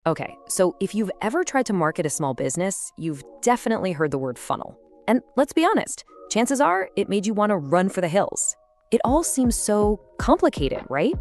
Okay, so if you've ever tried to market a small business, you've definitely heard the word funnel. And let's be honest, chances are it made you want to run for the hills. It all seems so complicated, right?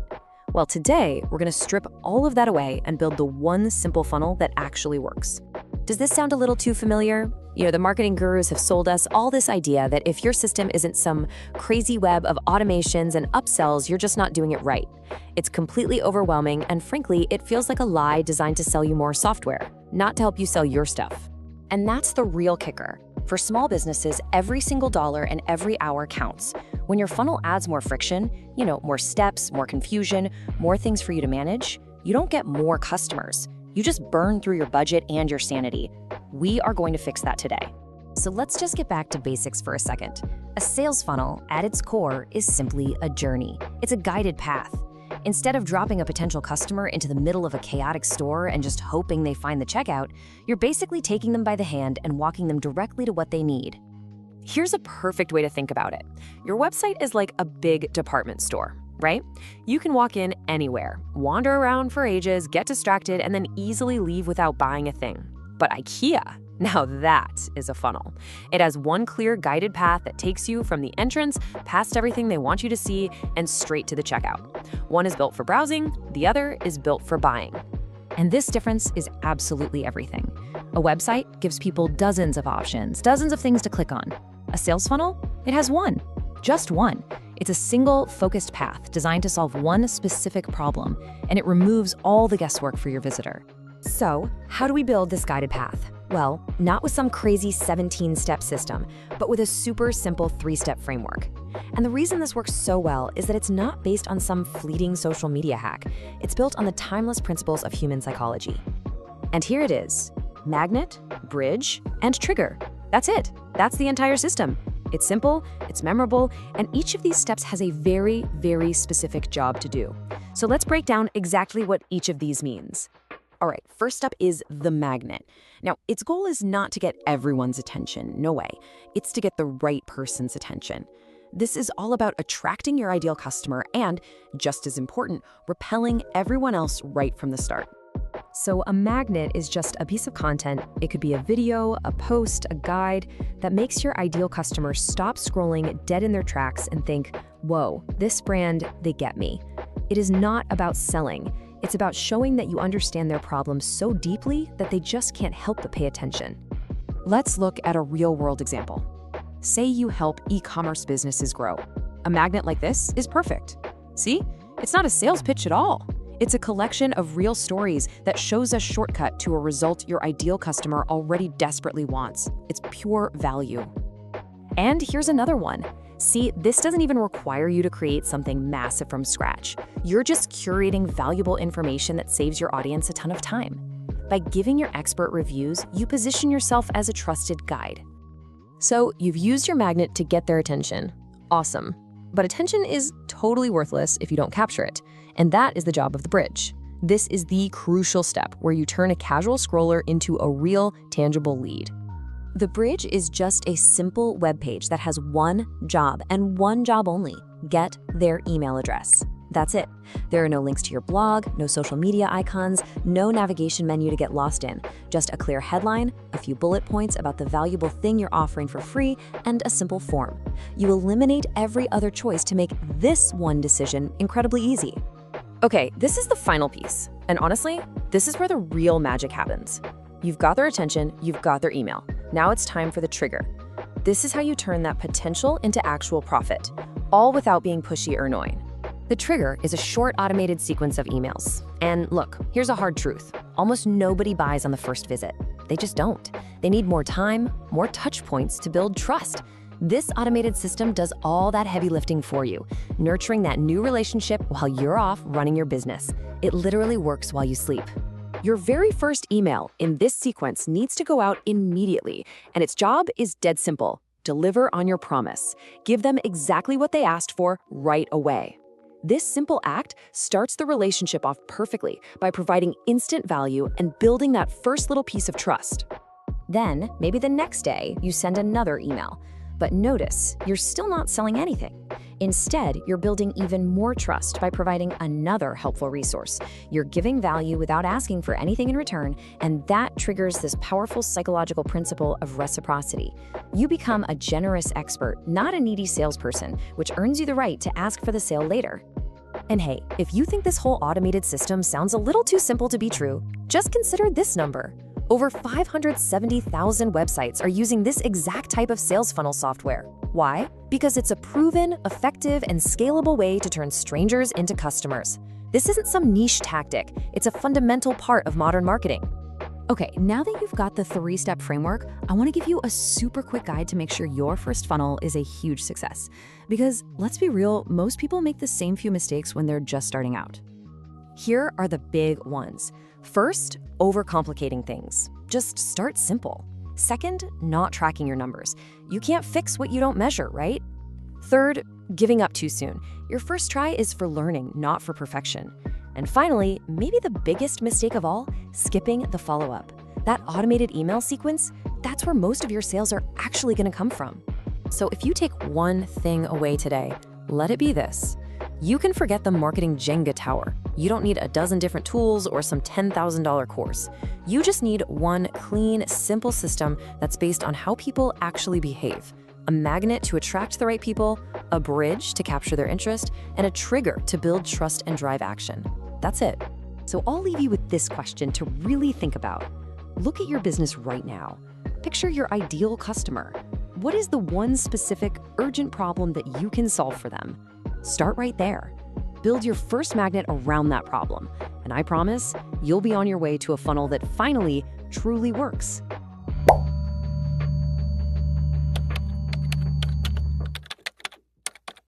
Well, today we're going to strip all of that away and build the one simple funnel that actually works. Does this sound a little too familiar? The marketing gurus have sold us all this idea that if your system isn't some crazy web of automations and upsells, you're just not doing it right. It's completely overwhelming, and frankly, it feels like a lie designed to sell you more software, not to help you sell your stuff. And that's the real kicker. For small businesses, every single dollar and every hour counts. When your funnel adds more friction, more steps, more confusion, more things for you to manage, you don't get more customers. You just burn through your budget and your sanity. We are going to fix that today. So let's just get back to basics for a second. A sales funnel, at its core, is simply a journey. It's a guided path. Instead of dropping a potential customer into the middle of a chaotic store and just hoping they find the checkout, you're basically taking them by the hand and walking them directly to what they need. Here's a perfect way to think about it. Your website is like a big department store, right? You can walk in anywhere, wander around for ages, get distracted, and then easily leave without buying a thing. But IKEA, now that is a funnel. It has one clear guided path that takes you from the entrance, past everything they want you to see, and straight to the checkout. One is built for browsing, the other is built for buying. And this difference is absolutely everything. A website gives people dozens of options, dozens of things to click on. A sales funnel? It has one. Just one. It's a single, focused path designed to solve one specific problem, and it removes all the guesswork for your visitor. So, how do we build this guided path? Well, not with some crazy 17-step system, but with a super simple 3-step framework. And the reason this works so well is that it's not based on some fleeting social media hack. It's built on the timeless principles of human psychology. And here it is: magnet, bridge, and trigger. That's it. That's the entire system. It's simple, it's memorable, and each of these steps has a very, very specific job to do. So let's break down exactly what each of these means. All right, first up is the magnet. Now, its goal is not to get everyone's attention, no way. It's to get the right person's attention. This is all about attracting your ideal customer and, just as important, repelling everyone else right from the start. So a magnet is just a piece of content. It could be a video, a post, a guide that makes your ideal customer stop scrolling dead in their tracks and think, whoa, this brand, they get me. It is not about selling. It's about showing that you understand their problems so deeply that they just can't help but pay attention. Let's look at a real-world example. Say you help e-commerce businesses grow. A magnet like this is perfect. See? It's not a sales pitch at all. It's a collection of real stories that shows a shortcut to a result your ideal customer already desperately wants. It's pure value. And here's another one. See, this doesn't even require you to create something massive from scratch. You're just curating valuable information that saves your audience a ton of time. By giving your expert reviews, you position yourself as a trusted guide. So you've used your magnet to get their attention. Awesome. But attention is totally worthless if you don't capture it. And that is the job of the bridge. This is the crucial step where you turn a casual scroller into a real, tangible lead. The bridge is just a simple web page that has one job and one job only: get their email address. That's it. There are no links to your blog, no social media icons, no navigation menu to get lost in, just a clear headline, a few bullet points about the valuable thing you're offering for free, and a simple form. You eliminate every other choice to make this one decision incredibly easy. Okay, this is the final piece. And honestly, this is where the real magic happens. You've got their attention, you've got their email. Now it's time for the trigger. This is how you turn that potential into actual profit, all without being pushy or annoying. The trigger is a short automated sequence of emails. And look, here's a hard truth. Almost nobody buys on the first visit. They just don't. They need more time, more touch points to build trust. This automated system does all that heavy lifting for you, nurturing that new relationship while you're off running your business. It literally works while you sleep. Your very first email in this sequence needs to go out immediately, and its job is dead simple: deliver on your promise. Give them exactly what they asked for right away. This simple act starts the relationship off perfectly by providing instant value and building that first little piece of trust. Then, maybe the next day, you send another email. But notice, you're still not selling anything. Instead, you're building even more trust by providing another helpful resource. You're giving value without asking for anything in return, and that triggers this powerful psychological principle of reciprocity. You become a generous expert, not a needy salesperson, which earns you the right to ask for the sale later. And hey, if you think this whole automated system sounds a little too simple to be true, just consider this number. Over 570,000 websites are using this exact type of sales funnel software. Why? Because it's a proven, effective, and scalable way to turn strangers into customers. This isn't some niche tactic, it's a fundamental part of modern marketing. Okay, now that you've got the 3-step framework, I want to give you a super quick guide to make sure your first funnel is a huge success. Because let's be real, most people make the same few mistakes when they're just starting out. Here are the big ones. First, overcomplicating things. Just start simple. Second, not tracking your numbers. You can't fix what you don't measure, right? Third, giving up too soon. Your first try is for learning, not for perfection. And finally, maybe the biggest mistake of all, skipping the follow-up. That automated email sequence, that's where most of your sales are actually going to come from. So if you take one thing away today, let it be this. You can forget the marketing Jenga tower. You don't need a dozen different tools or some $10,000 course. You just need one clean, simple system that's based on how people actually behave. A magnet to attract the right people, a bridge to capture their interest, and a trigger to build trust and drive action. That's it. So I'll leave you with this question to really think about. Look at your business right now. Picture your ideal customer. What is the one specific, urgent problem that you can solve for them? Start right there. Build your first magnet around that problem, and I promise you'll be on your way to a funnel that finally truly works.